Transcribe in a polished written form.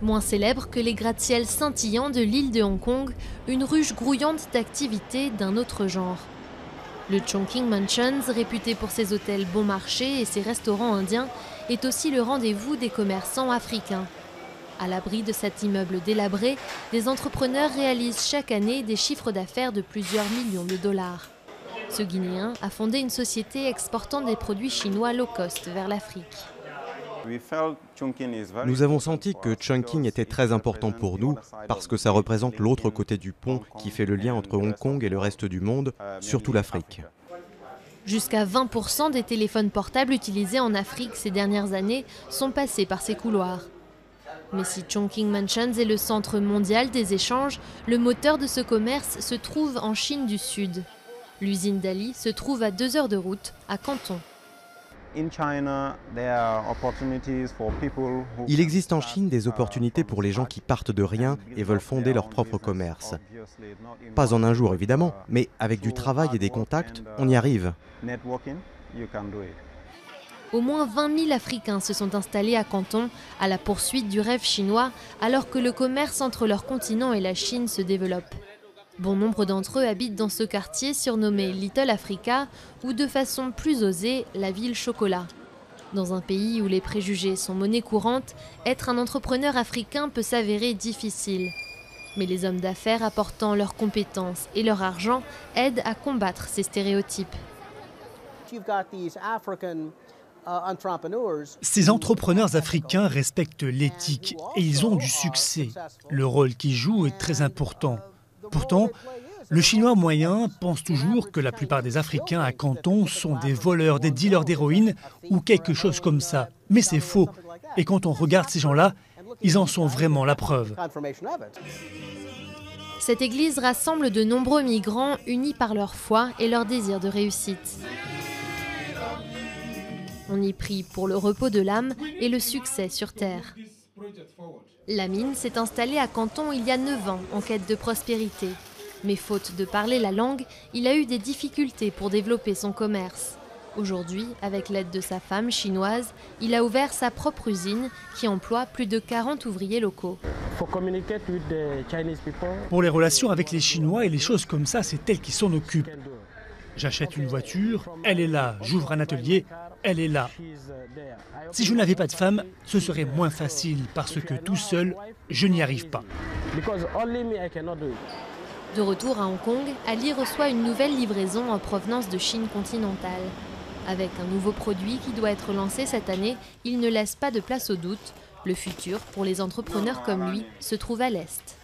Moins célèbre que les gratte-ciels scintillants de l'île de Hong Kong, une ruche grouillante d'activités d'un autre genre. Le Chongqing Mansions, réputé pour ses hôtels bon marché et ses restaurants indiens, est aussi le rendez-vous des commerçants africains. À l'abri de cet immeuble délabré, des entrepreneurs réalisent chaque année des chiffres d'affaires de plusieurs millions de dollars. Ce Guinéen a fondé une société exportant des produits chinois low cost vers l'Afrique. Nous avons senti que Chongqing était très important pour nous parce que ça représente l'autre côté du pont qui fait le lien entre Hong Kong et le reste du monde, surtout l'Afrique. Jusqu'à 20% des téléphones portables utilisés en Afrique ces dernières années sont passés par ces couloirs. Mais si Chongqing Mansions est le centre mondial des échanges, le moteur de ce commerce se trouve en Chine du Sud. L'usine Dali se trouve à 2 heures de route, à Canton. Il existe en Chine des opportunités pour les gens qui partent de rien et veulent fonder leur propre commerce. Pas en un jour évidemment, mais avec du travail et des contacts, on y arrive. Au moins 20 000 Africains se sont installés à Canton à la poursuite du rêve chinois, alors que le commerce entre leur continent et la Chine se développe. Bon nombre d'entre eux habitent dans ce quartier surnommé Little Africa ou de façon plus osée, la ville chocolat. Dans un pays où les préjugés sont monnaie courante, être un entrepreneur africain peut s'avérer difficile. Mais les hommes d'affaires apportant leurs compétences et leur argent aident à combattre ces stéréotypes. Ces entrepreneurs africains respectent l'éthique et ils ont du succès. Le rôle qu'ils jouent est très important. Pourtant, le Chinois moyen pense toujours que la plupart des Africains à Canton sont des voleurs, des dealers d'héroïne ou quelque chose comme ça. Mais c'est faux. Et quand on regarde ces gens-là, ils en sont vraiment la preuve. Cette église rassemble de nombreux migrants unis par leur foi et leur désir de réussite. On y prie pour le repos de l'âme et le succès sur terre. Lamine s'est installé à Canton il y a 9 ans en quête de prospérité. Mais faute de parler la langue, il a eu des difficultés pour développer son commerce. Aujourd'hui, avec l'aide de sa femme chinoise, il a ouvert sa propre usine qui emploie plus de 40 ouvriers locaux. Pour les relations avec les Chinois et les choses comme ça, c'est elle qui s'en occupe. J'achète une voiture, elle est là. J'ouvre un atelier, elle est là. Si je n'avais pas de femme, ce serait moins facile parce que tout seul, je n'y arrive pas. De retour à Hong Kong, Ali reçoit une nouvelle livraison en provenance de Chine continentale. Avec un nouveau produit qui doit être lancé cette année, il ne laisse pas de place au doute. Le futur, pour les entrepreneurs comme lui, se trouve à l'Est.